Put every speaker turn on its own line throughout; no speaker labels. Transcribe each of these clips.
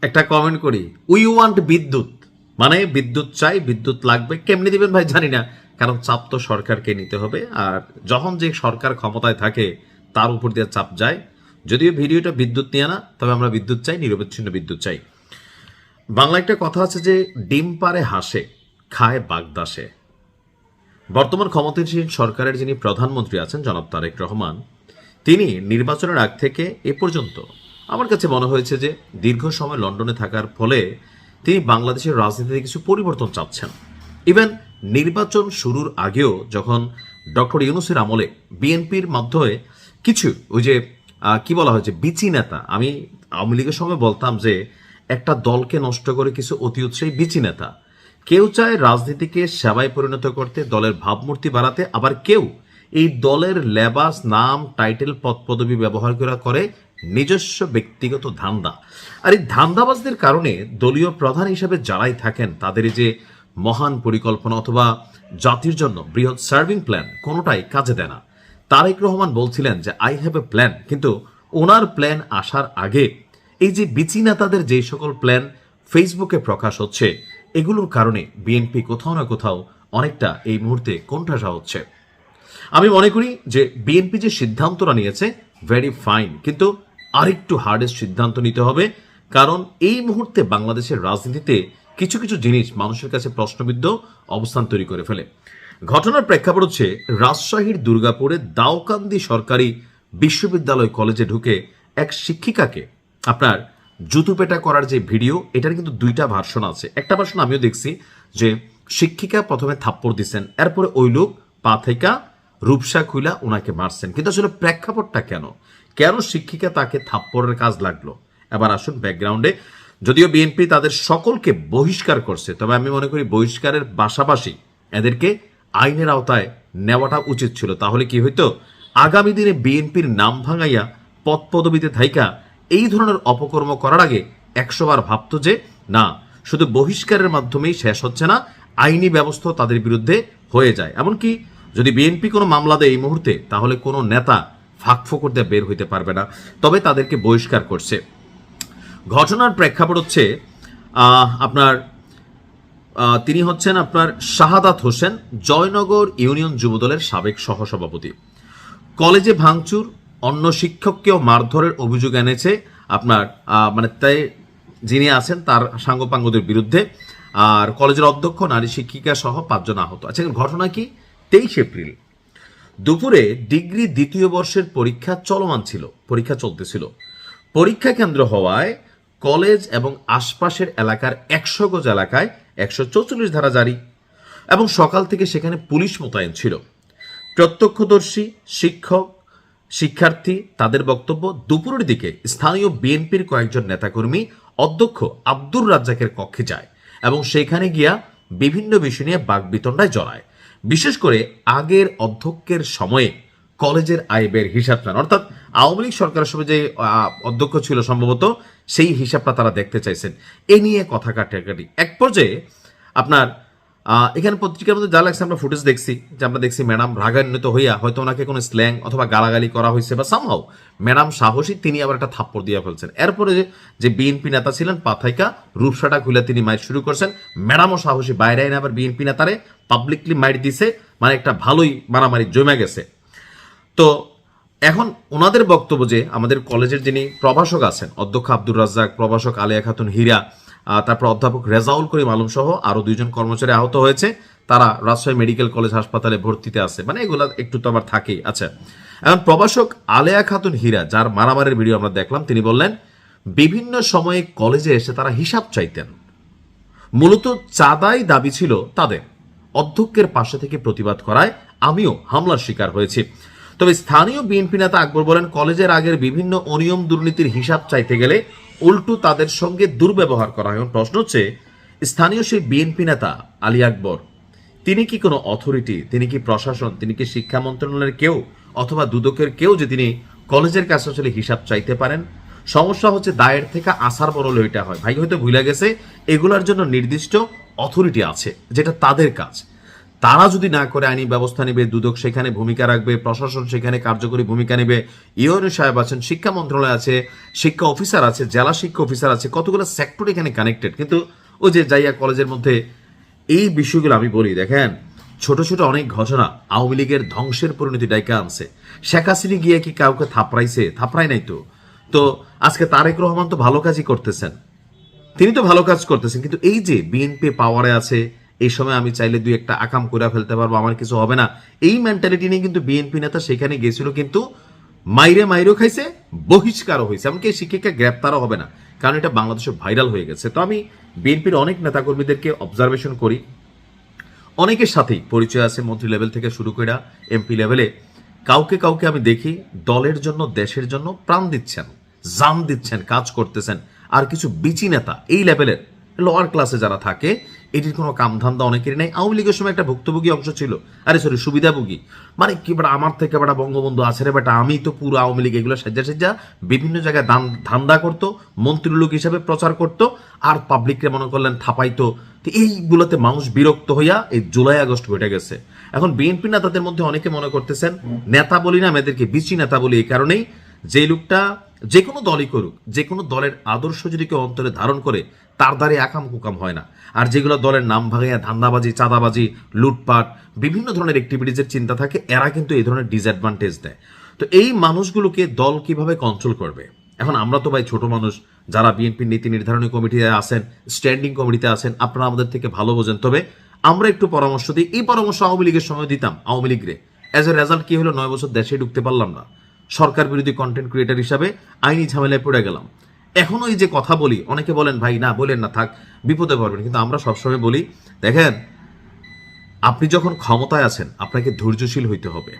একটা কমেন্ট করি, we want বিদ্যুৎ, মানে বিদ্যুৎ চাই, বিদ্যুৎ লাগবে। কেমনি দিবেন ভাই জানি না, কারণ চাপ তো সরকারকে নিতে হবে। আর যখন যে সরকার ক্ষমতায় থাকে তার উপর দিয়ে চাপ যায়। যদিও ভিডিওটা বিদ্যুৎ নিয়ে না, তবে আমরা বিদ্যুৎ চাই, নিরবচ্ছিন্ন বিদ্যুৎ চাই। বাংলা একটা কথা আছে যে ডিম পারে হাসে, খায় বাগদাসে। বর্তমান ক্ষমতাসীন সরকারের যিনি প্রধানমন্ত্রী আছেন জনাব তারেক রহমান, তিনি নির্বাচনের আগ থেকে এ পর্যন্ত আমার কাছে মনে হয়েছে যে দীর্ঘ সময় লন্ডনে থাকার ফলে তিনি বাংলাদেশের রাজনীতিতে কিছু পরিবর্তন চাচ্ছেন। ইভেন নির্বাচন শুরুর আগেও যখন ডক্টর ইউনূসের আমলে বিএনপির মাধ্যমে কিছু ওই যে কি বলা হয়েছে বিচি নেতা, আমি আওয়ামী লীগের সময় বলতাম যে একটা দলকে নষ্ট করে কিছু অতি উৎসাহী বিচি নেতা, কেউ চায় রাজনীতিকে সেবায় পরিণত করতে, দলের ভাবমূর্তি বাড়াতে, আবার কেউ এই দলের লেবাস, নাম, টাইটেল, পদ পদবি ব্যবহার করে নিজস্ব ব্যক্তিগত ধান্দা। আর এই ধান্দাবাজদের কারণে দলীয় প্রধান হিসেবে যারাই থাকেন তাদের যে মহান পরিকল্পনা অথবা জাতির জন্য বৃহৎ সার্ভিং প্ল্যান কোনোটাই কাজে দেয় না। তারেক রহমান বলছিলেন যে আই হ্যাভ এ প্ল্যান, কিন্তু ওনার প্ল্যান আসার আগে এই যে বিচি নেতাদের যে সকল প্ল্যান ফেসবুকে প্রকাশ হচ্ছে, এগুলোর কারণে বিএনপি কোথাও না কোথাও অনেকটা এই মুহূর্তে কোণঠাসা হচ্ছে। আমি মনে করি যে বিএনপি যে সিদ্ধান্তটা নিয়েছে ভেরি ফাইন, কিন্তু আরেকটু হার্ডেস্ট সিদ্ধান্ত নিতে হবে, কারণ এই মুহূর্তে বাংলাদেশের রাজনীতিতে কিছু কিছু জিনিস মানুষের কাছে প্রশ্নবিদ্ধ অবস্থান তৈরি করে ফেলে। ঘটনার প্রেক্ষাপট হচ্ছে রাজশাহীর দুর্গাপুরে দাউকান্দি সরকারি বিশ্ববিদ্যালয় কলেজে ঢুকে এক শিক্ষিকাকে আপনার জুতুপেটা করার যে ভিডিও, এটার কিন্তু দুইটা ভার্সন আছে। একটা ভার্সন আমিও দেখছি যে শিক্ষিকা প্রথমে থাপ্পড় দিচ্ছেন, এরপরে ওই লোক পা থেকে রূপসা খুইলা ওনাকে মারছেন। কিন্তু আসলে প্রেক্ষাপটটা কেন কেন শিক্ষিকা তাকে থাপ্পড়ের কাজ লাগলো? এবার আসুন ব্যাকগ্রাউন্ডে। যদিও বিএনপি তাদের সকলকে বহিষ্কার করছে, তবে আমি মনে করি বহিষ্কারের পাশাপাশি এদেরকে আইনের আওতায় নেওয়াটা উচিত ছিল। তাহলে কি হইতো, আগামী দিনে বিএনপির নাম ভাঙাইয়া পদ পদবিতে থাইকা এই ধরনের অপকর্ম করার আগে 100 বার ভাবতো যে না, শুধু বহিষ্কারের মাধ্যমেই শেষ হচ্ছে না, আইনি ব্যবস্থা তাদের বিরুদ্ধে হয়ে যায়। এমনকি যদি বিএনপি কোনো মামলা দেয় এই মুহূর্তে, তাহলে কোনো নেতা ফাঁকফোকর দিয়ে বের হইতে পারবে না, তবে তাদেরকে বহিষ্কার করছে। ঘটনার প্রেক্ষাপট হচ্ছে আপনার তিনি হচ্ছেন আপনার শাহাদাত হোসেন, জয়নগর ইউনিয়ন যুবদলের সাবেক সহসভাপতি। কলেজে ভাঙচুর, অন্য শিক্ষককেও মারধরের অভিযোগ এনেছে আপনার মানে তাই যিনি আছেন তার সাঙ্গপাঙ্গদের বিরুদ্ধে। আর কলেজের অধ্যক্ষ, নারী শিক্ষিকা সহ 5 জন আহত। আচ্ছা, ঘটনা কি, 23 এপ্রিল দুপুরে ডিগ্রি দ্বিতীয় বর্ষের পরীক্ষা চলমান ছিল, পরীক্ষা চলতেছিল। পরীক্ষা কেন্দ্র হওয়ায় কলেজ এবং আশপাশের এলাকার 100 গজ এলাকায় 144 ধারা জারি এবং সকাল থেকে সেখানে পুলিশ মোতায়েন ছিল। প্রত্যক্ষদর্শী, শিক্ষক, শিক্ষার্থী তাদের বক্তব্য, দুপুরের দিকে স্থানীয় বিএনপির কয়েকজন নেতাকর্মী অধ্যক্ষ আব্দুর রাজ্জাকের কক্ষে যায় এবং সেখানে গিয়া বিভিন্ন বিষয় নিয়ে বাকবিতণ্ডায় জড়ায়। বিশেষ করে আগের অধ্যক্ষের সময়ে কলেজের আয় ব্যয়ের হিসাব নেন, অর্থাৎ আওয়ামী লীগ সরকারের সময় যে অধ্যক্ষ ছিল সম্ভবত সেই হিসাবটা তারা দেখতে চাইছেন। এ নিয়ে কথা কাটাকাটি এক পর্যায়ে আপনার এখানে পত্রিকার মধ্যে যা লাগছে আমরা ফুটেজ দেখছি, যে আমরা দেখছি ম্যাডাম রাগান্বিত হইয়া হয়তো ওনাকে কোনো স্ল্যাং অথবা গালাগালি করা হয়েছে বা সামহাও ম্যাডাম সাহসী, তিনি আবার একটা থাপ্পড় দিয়ে ফেলছেন। এরপরে যে বিএনপি নেতা ছিলেন পাথাইকা রূপসাটা খুলে তিনি মাইর শুরু করছেন। ম্যাডামও সাহসী, বাইরে আইনে আবার বিএনপি নেতারে পাবলিকলি মাইর দিছে, মানে একটা ভালোই মারামারি জমে গেছে। তো এখন ওনাদের বক্তব্য যে আমাদের কলেজের যিনি প্রভাষক আছেন, অধ্যক্ষ আব্দুর রাজ্জাক, প্রভাষক আলিয়া খাতুন হীরা, তারপর অধ্যাপক রেজাউল করিম আলম সহ আরো 2 জন কর্মচারী আহত হয়েছে, তারা রাজশাহী মেডিকেল কলেজ হাসপাতালে ভর্তিতে আছে। মানে এগুলা একটু তো আবার থাকেই। আচ্ছা, এখন প্রভাষক আলেয়া খাতুন হীরা, যার মারামারির ভিডিও আমরা দেখলাম, তিনি বললেন বিভিন্ন সময়ে কলেজে এসে তারা হিসাব চাইতেন, মূলত চাঁদাই দাবি ছিল তাদের। অধ্যক্ষের পাশে থেকে প্রতিবাদ করায় আমিও হামলার শিকার হয়েছি। তবে স্থানীয় বিএনপি নেতা আকবর বলেন, কলেজের আগের বিভিন্ন অনিয়ম দুর্নীতির হিসাব চাইতে গেলে উল্টো তাদের সঙ্গে দুর্ব্যবহার করা হয়। প্রশ্ন হচ্ছে, স্থানীয় সেই বিএনপি নেতা আলী আকবর, তিনি কি কোনো অথরিটি, তিনি কি প্রশাসন, তিনি কি শিক্ষা মন্ত্রণালয়ের কেউ অথবা দুদকের কেউ যে তিনি কলেজের কাছে আসলে হিসাব চাইতে পারেন? সমস্যা হচ্ছে দায়ের থেকে আসার বড় লইটা হয়। ভাই হয়তো ভুলে গেছে এগুলার জন্য নির্দিষ্ট অথরিটি আছে, যেটা তাদের কাজ। তারা যদি না করে আইনি ব্যবস্থা নেবে, দুদক সেখানে ভূমিকা রাখবে, প্রশাসন সেখানে কার্যকরী ভূমিকা নেবে, ইউএনও সাহেব আছেন, শিক্ষা মন্ত্রণালয় আছে, শিক্ষা অফিসার আছে, জেলা শিক্ষা অফিসার আছে, কতগুলো সেক্টর এখানে কানেক্টেড। কিন্তু ওই যে যাইয়া কলেজের মধ্যে এই বিষয়গুলো আমি বলি, দেখেন ছোট ছোট অনেক ঘটনা আওয়ামী লীগের ধ্বংসের পরিণতি ডাইকা আনছে। শেখ হাসিনা গিয়ে কি কাউকে থাপড়াইছে? থাপড়াই নাই তো। তো আজকে তারেক রহমান তো ভালো কাজই করতেছেন, তিনি তো ভালো কাজ করতেছেন, কিন্তু এই যে বিএনপি পাওয়ারে আছে, এই সময় আমি চাইলে দুই একটা আকাম করে ফেলতে পারবো, আমার কিছু হবে না, এই মেন্টালিটি নিয়ে কিন্তু বিএনপি নেতা সেখানে গেছিল, কিন্তু মাইরেও খাইছে, বহিষ্কারও হয়েছে, এমনকি শিক্ষিকা গ্রেপ্তারও হবে না, কারণ এটা বাংলাদেশে ভাইরাল হয়ে গেছে। তো আমি বিএনপির অনেক নেতাকর্মীদেরকে অবজারভেশন করি, অনেকের সাথেই পরিচয় আছে, মন্ত্রী লেভেল থেকে শুরু করে এমপি লেভেলে কাউকে আমি দেখি দলের জন্য দেশের জন্য প্রাণ দিচ্ছেন, জান দিচ্ছেন, কাজ করতেছেন। আর কিছু বিচি নেতা এই লেভেলের লোয়ার ক্লাসে যারা থাকে, এটির কোনো কামধান্দা অনেকেরই নেই। আওয়ামী লীগের সময় একটা ভুক্তভোগী অংশ ছিল, সুবিধাভোগী, মানে কি বেটা আমার থেকে বেটা বঙ্গবন্ধু আছে রে বেটা, আমি তো পুরো আওয়ামী লীগ, এগুলো সাজ্জা বিভিন্ন জায়গায় ধান্দা করতো, মন্ত্রী লোক হিসাবে প্রচার করতো, আর পাবলিককে মনে করলেন থাপাইতো। তো এইগুলোতে মানুষ বিরক্ত হইয়া এই জুলাই আগস্ট ঘটে গেছে। এখন বিএনপি নেতাদের মধ্যে অনেকে মনে করতেছেন নেতা বলি না, মেয়েদেরকে বিচি নেতা বলি, এই কারণেই যে লোকটা যে কোনো দলই করুক, যে কোনো দলের আদর্শ যদি কেউ অন্তরে ধারণ করে, তার দ্বারে আকাম কুকাম হয় না। আর যেগুলো দলের নাম ভাঙিয়া ধান্দাবাজি, চাঁদাবাজি, লুটপাট, বিভিন্ন ধরনের অ্যাক্টিভিটিজের চিন্তা থাকে, এরা কিন্তু এই ধরনের ডিসঅ্যাডভান্টেজ দেয়। তো এই মানুষগুলোকে দল কিভাবে কন্ট্রোল করবে? এখন আমরা তো ভাই ছোট মানুষ, যারা বিএনপির নীতি নির্ধারণী কমিটিতে আছেন, স্ট্যান্ডিং কমিটিতে আছেন, আপনারা আমাদের থেকে ভালো বোঝেন। তবে আমরা একটু পরামর্শ দিই, এই পরামর্শ আওয়ামী লীগের সময় দিতাম, আওয়ামী লীগরে এজ এ রেজাল্ট কি হলো, 9 বছর দেশে ঢুকতে পারলাম না, সরকার বিরোধী কন্টেন্ট ক্রিয়েটার হিসাবে আইনি ঝামেলায় পড়ে গেলাম। এখনো এই যে কথা বলি, অনেকে বলেন ভাই না বলেন না, থাক বিপদে পড়বেন, কিন্তু আমরা সবসময় বলি দেখেন, আপনি যখন ক্ষমতায় আছেন আপনাকে ধৈর্যশীল হইতে হবে,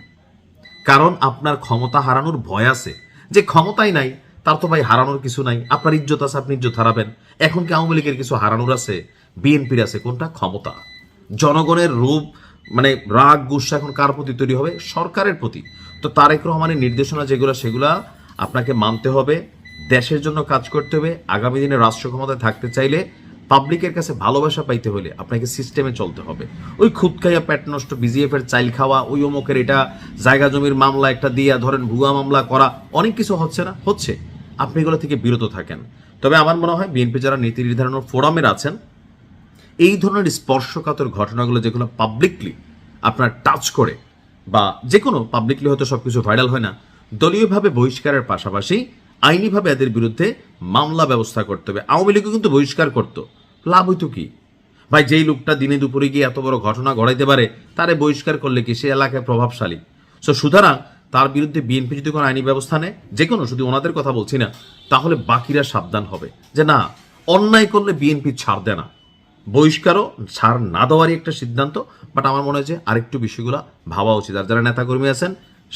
কারণ আপনার ক্ষমতা হারানোর ভয় আছে। যে ক্ষমতাই নাই তার তো ভাই হারানোর কিছু নাই, আপনার ইজ্জত আছে, আপনি ইজ্জত হারাবেন। এখন কি আওয়ামী লীগের কিছু হারানোর আছে? বিএনপির আছে কোনটা? ক্ষমতা। জনগণের রূপ মানে রাগ গুসা এখন কার প্রতি তৈরি হবে? সরকারের প্রতি। তো তারেক রহমানের নির্দেশনা যেগুলো, সেগুলা আপনাকে মানতে হবে, দেশের জন্য কাজ করতে হবে। আগামী দিনে রাষ্ট্র ক্ষমতায় থাকতে চাইলে, পাবলিকের কাছে ভালোবাসা পাইতে হলে আপনাকে সিস্টেমে চলতে হবে। ওই খুদ খাইয়া পেট নষ্ট, বিজিএফ এর চাইল খাওয়া, ওই অমুকের এটা জায়গা জমির মামলা একটা দিয়া ধরেন ভুয়া মামলা করা, অনেক কিছু হচ্ছে না, হচ্ছে, আপনি এগুলো থেকে বিরত থাকেন। তবে আমার মনে হয় বিএনপি যারা নীতি নির্ধারণের ফোরামের আছেন, এই ধরনের স্পর্শকাতর ঘটনাগুলো যেগুলো পাবলিকলি আপনার টাচ করে, বা যে কোনো পাবলিকলি হয়তো সবকিছু ভাইরাল হয় না, দলীয়ভাবে বহিষ্কারের পাশাপাশি আইনিভাবে এদের বিরুদ্ধে মামলা ব্যবস্থা করতে হবে। আওয়ামী লীগও কিন্তু বহিষ্কার করতো, লাভ হইতো কি ভাই? যেই লোকটা দিনে দুপুরে গিয়ে এত বড় ঘটনা ঘটাইতে পারে, তারে বহিষ্কার করলে কি সে এলাকায় প্রভাবশালী? সুতরাং তার বিরুদ্ধে বিএনপি যদি কোনো আইনি ব্যবস্থা নেয়, যে কোনো, শুধু ওনাদের কথা বলছি না, তাহলে বাকিরা সাবধান হবে যে না, অন্যায় করলে বিএনপি ছাড় দেয় না। বহিষ্কারও ছাড় না দেওয়ারই একটা সিদ্ধান্ত। বাট আমার মনে হয় যে আরেকটু বিষয়গুলো ভাবা উচিত। আর যারা নেতাকর্মী আছেন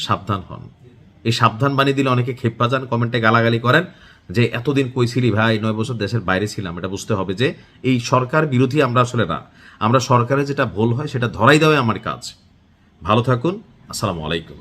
সাবধান হন। এই সাবধান বানিয়ে দিলে অনেকে খেপ্পা যান, কমেন্টে গালাগালি করেন যে এতদিন কইছিলি ভাই, 9 বছর দেশের বাইরে ছিলাম। এটা বুঝতে হবে যে এই সরকার বিরোধী আমরা আসলে না, আমরা সরকারের যেটা ভুল হয় সেটা ধরাই দেওয়াই আমার কাজ। ভালো থাকুন, আসসালামু আলাইকুম।